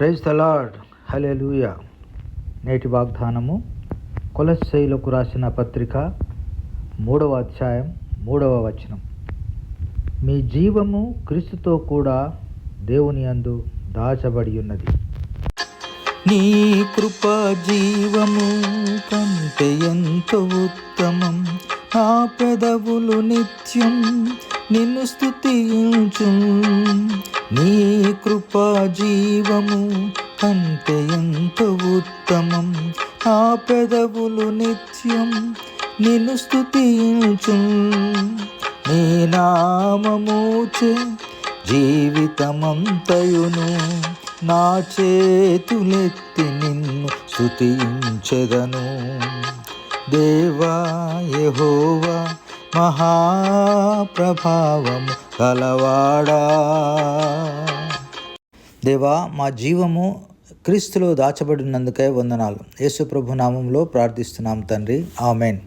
Praise the lord. హల్లెలూయా. నేటి వాగ్దానము కొలస్సీయులకు రాసిన పత్రిక 3వ అధ్యాయం 3వ వచనం. మీ జీవము క్రీస్తుతో కూడా దేవుని యందు దాచబడి ఉన్నది. నీ కృప జీవము కంటే ఎంతో ఉత్తమం. నా పెదవులు నిత్యం నిన్ను స్తుతించు. నీ కృప జీవము కంటే ఎంతో ఉత్తమం. నా పెదవులు నిత్యం నిన్ను స్తుతించు. నీ నామముచే జీవితమంతయును నా చేతులెత్తి నిన్ను స్తుతించెదను. దేవా యెహోవా మహాప్రభావము గలవాడా. దేవా, మా జీవము క్రీస్తులో దాచబడినందుకై వందనాలు. యేసు ప్రభు నామంలో ప్రార్థిస్తున్నాం తండ్రి. ఆమెన్.